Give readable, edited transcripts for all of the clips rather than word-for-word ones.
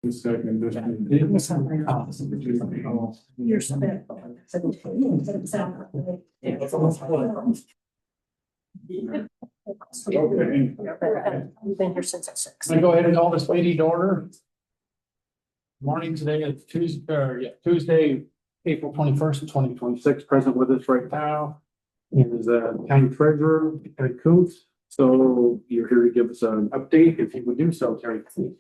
The second. You're spent. We've been here since at 6. I go ahead and call this lady to order. Morning today is Tuesday, April 21st, 2026. Present with us right now is County Treasurer, Terry Coontz. So you're here to give us an update. If you would do so, Terry, please.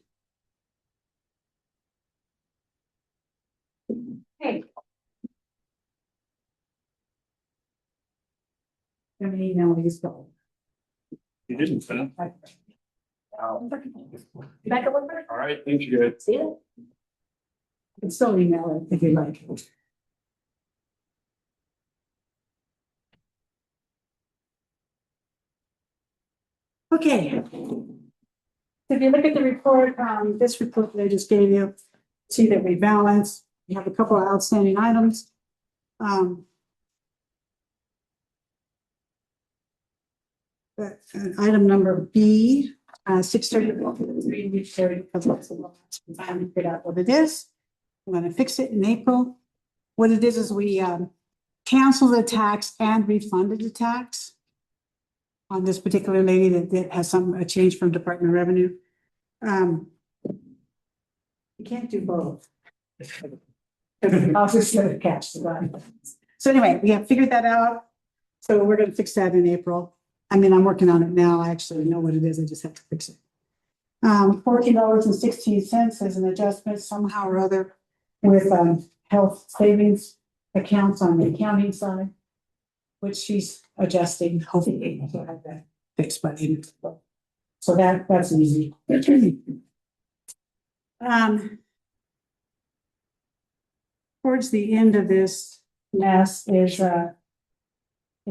Hey. I'm gonna email these go. You didn't, Sam. Back at work. All right, thank you, guys. See you. You can still email it if you like. Okay. If you look at the report, this report that I just gave you, see that we balance. We have a couple of outstanding items. Item number B, 630, we shared because lots of lots. We finally figured out what it is. I'm going to fix it in April. What it is we canceled the tax and refunded the tax on this particular lady that has a change from Department of Revenue. You can't do both. I'll just let it catch the line. So anyway, we have figured that out. So we're going to fix that in April. I mean, I'm working on it now. I actually know what it is. I just have to fix it. $14.16 as an adjustment somehow or other with health savings accounts on the accounting side, which she's adjusting. Hopefully, I'll have that fixed by the end of the month. So that's easy. Towards the end of this mess is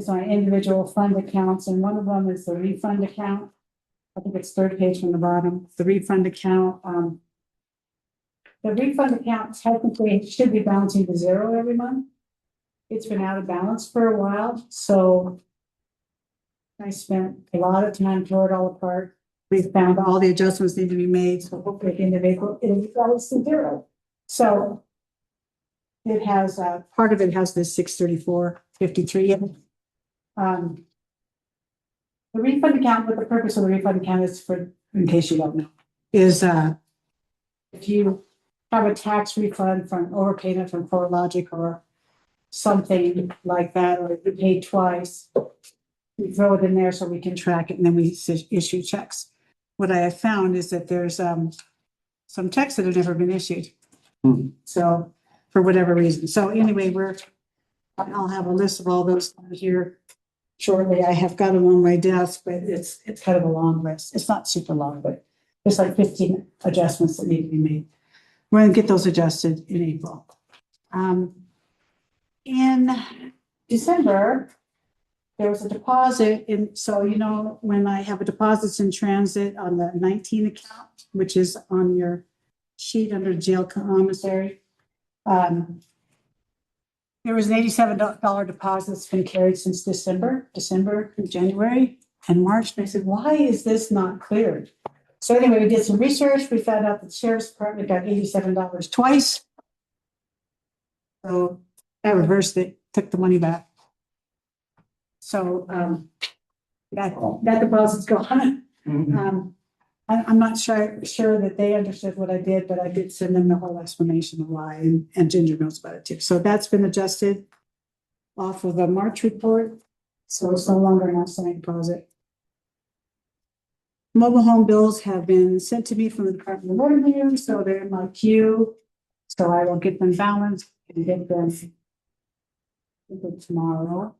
my individual fund accounts, and one of them is the refund account. I think it's third page from the bottom. The refund account. The refund account technically should be bouncing to zero every month. It's been out of balance for a while, so I spent a lot of time tore it all apart. We found all the adjustments need to be made, so hopefully at the end of April it'll be balanced to zero. So it has part of it has this 634.53 in it. The refund account, what the purpose of the refund account is for, in case you don't know, is if you have a tax refund from overpayment from CoreLogic or something like that, or if you pay twice, we throw it in there so we can track it and then we issue checks. What I have found is that there's some checks that have never been issued. So for whatever reason. So anyway, I'll have a list of all those here shortly. I have got them on my desk, but it's kind of a long list. It's not super long, but there's like 15 adjustments that need to be made. We're going to get those adjusted in April. In December, there was a deposit in, so you know, when I have a deposits in transit on the 19 account, which is on your sheet under jail commissary, there was an $87 deposit that's been carried since December, January, and March. And I said, why is this not cleared? So anyway, we did some research. We found out that the Sheriff's Department got $87 twice. So I reversed it, took the money back. So that deposit's gone. I'm not sure that they understood what I did, but I did send them the whole explanation of why, and Ginger knows about it too. So that's been adjusted off of the March report. So it's no longer an outstanding deposit. Mobile home bills have been sent to me from the Department of Revenue, so they're in my queue. So I will get them balanced and get them tomorrow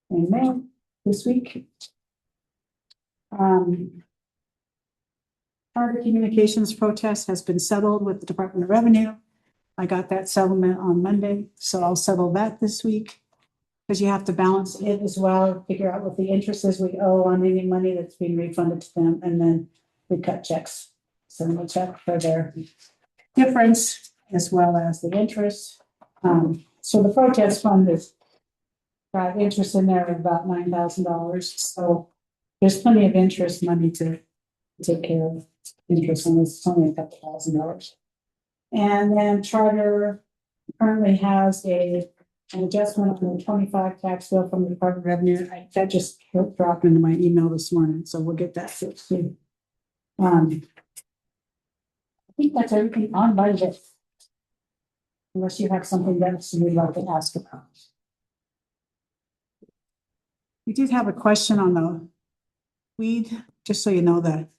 and then this week. Charter Communications protest has been settled with the Department of Revenue. I got that settlement on Monday, so I'll settle that this week. Because you have to balance it as well, figure out what the interest is we owe on any money that's being refunded to them, and then we cut checks. So we'll check for their difference as well as the interest. So the protest fund is got interest in there of about $9,000. So there's plenty of interest money to take care of interest, and it's only a couple $1,000. And then Charter currently has an adjustment on the 25 tax bill from the Department of Revenue. That just dropped into my email this morning, so we'll get that fixed too. I think that's everything on budget. Unless you have something else you'd like to ask about. We did have a question on the weed, just so you know, the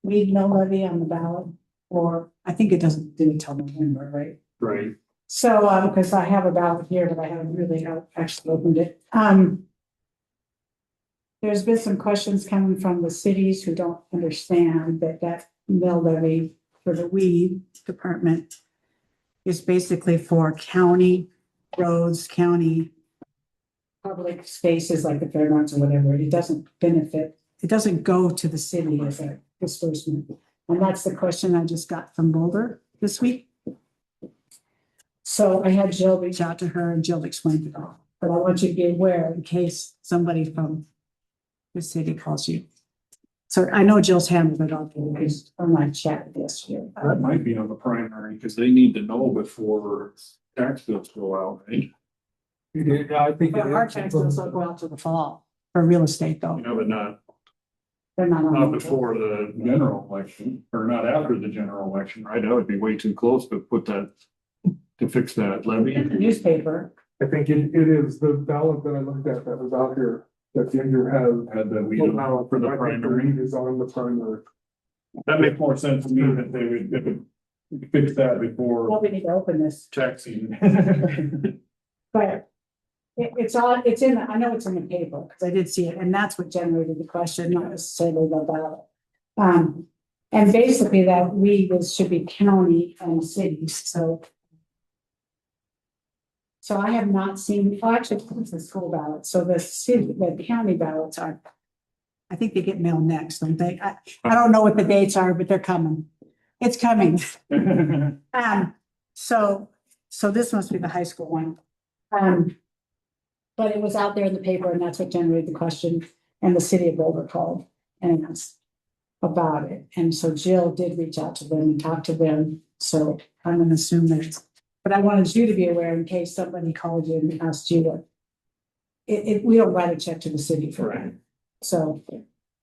weed mill levy on the ballot, or I think it doesn't do until November, right? Right. So, because I have a ballot here, but I haven't really actually opened it. There's been some questions coming from the cities who don't understand that mill levy for the weed department is basically for county roads, county public spaces like the fairgrounds or whatever. It doesn't benefit, it doesn't go to the city as a disbursement. And that's the question I just got from Boulder this week. So I had Jill reach out to her and Jill explained it all. But I want you to be aware in case somebody from the city calls you. So I know Jill's handled it all based on my chat yesterday. That might be on the primary, because they need to know before tax bills go out, right? Yeah, I think. But our tax bills will go out to the fall for real estate though. You know, but not They're not on. before the general election, or not after the general election, right? That would be way too close to put that, to fix that levy. In the newspaper. I think it is the ballot that I looked at that was out here, that Ginger has. Had that we Well, now, for the I think primary. weed is on the primary. That makes more sense to me that they would, if it fix that before Well, we need to open this, tax season. but it's in, I know it's in the paper, because I did see it, and that's what generated the question, not necessarily the ballot. And basically that should be county and cities, so. So I have not seen, well, actually, it's the school ballot, so the county ballots are. I think they get mailed next, don't they? I don't know what the dates are, but they're coming. It's coming. So this must be the high school one. But it was out there in the paper and that's what generated the question, and the city of Boulder called and asked about it. And so Jill did reach out to them and talk to them, so I'm gonna assume that, but I wanted you to be aware in case somebody called you and asked you to. We don't write a check to the city for that, so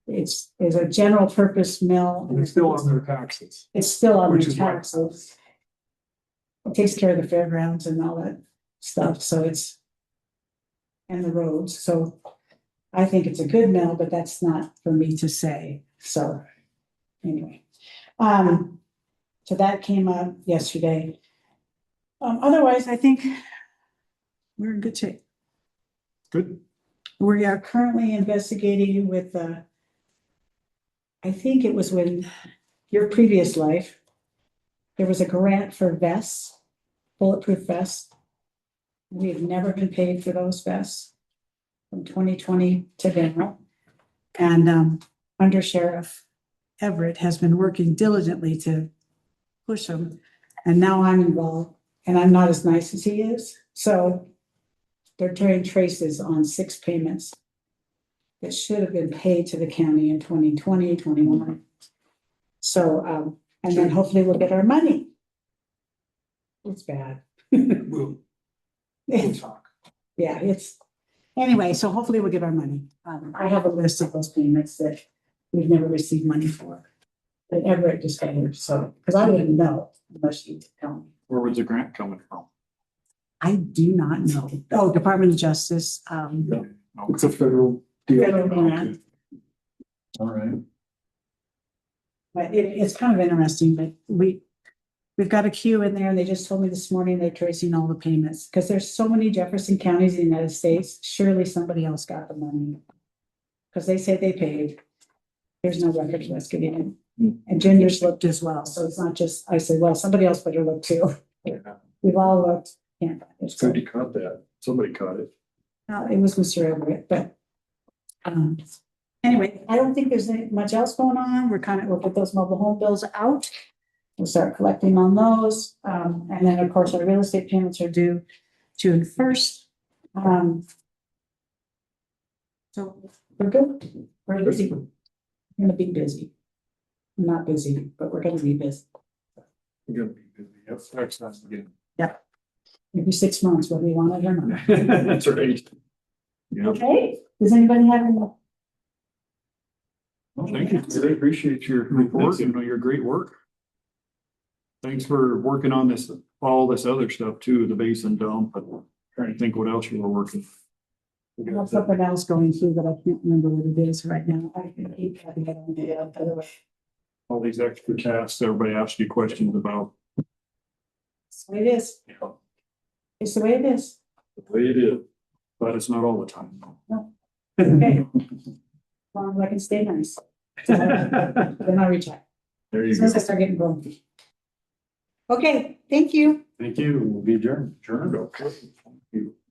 it's a general purpose mill. And it's still on their taxes. It's still on Which the is why- taxes. It takes care of the fairgrounds and all that stuff, so it's. And the roads, so I think it's a good mill, but that's not for me to say, so. Anyway, so that came up yesterday. Otherwise, I think we're in good shape. Good. We are currently investigating with, I think it was when your previous life, there was a grant for vests, bulletproof vests. We have never been paid for those vests from 2020 to now. And Under Sheriff Everett has been working diligently to push them. And now I'm involved and I'm not as nice as he is. So they're turning traces on 6 payments that should have been paid to the county in 2020, 21. So, and then hopefully we'll get our money. It's bad. We'll talk. Yeah, anyway, so hopefully we'll get our money. I have a list of those payments that we've never received money for. That Everett discovered, so, because I wouldn't know unless you tell me. Where was the grant coming from? I do not know. Oh, Department of Justice, It's a federal deal. federal grant. All right. But it's kind of interesting, but we've got a queue in there, and they just told me this morning they're tracing all the payments, because there's so many Jefferson counties in the United States, surely somebody else got the money. Because they say they paid. There's no record of us getting it. And Ginger's looked as well, so it's not just, I said, well, somebody else better look too. Yeah. We've all looked, can't find it. It's good you caught that. Somebody caught it. It was Mr. Everett, but. Anyway, I don't think there's much else going on. We'll get those mobile home bills out. We'll start collecting on those. And then, of course, our real estate payments are due June 1st. So we're good. We're busy. We're gonna be busy. Not busy, but we're gonna be busy. You're gonna be busy, yep. tax time again. Every 6 months, whether you want it or not. That's right. Yeah, Okay, does anybody have any? well, thank you. I appreciate your report and your great work. Thanks for working on this, all this other stuff too, the basin dump, but trying to think what else you were working. I have something else going through, but I can't remember what it is right now. I can keep having it on the other way. All these extra tasks, everybody asks you questions about. It's the way it is. It's the way it is. The way it is, but it's not all the time. Okay. As long as I can stay nice. Then I'll reach out. There you As soon as I go. start getting grumpy. Okay, thank you. Thank you. We'll be adjourned. Okay. Thank you.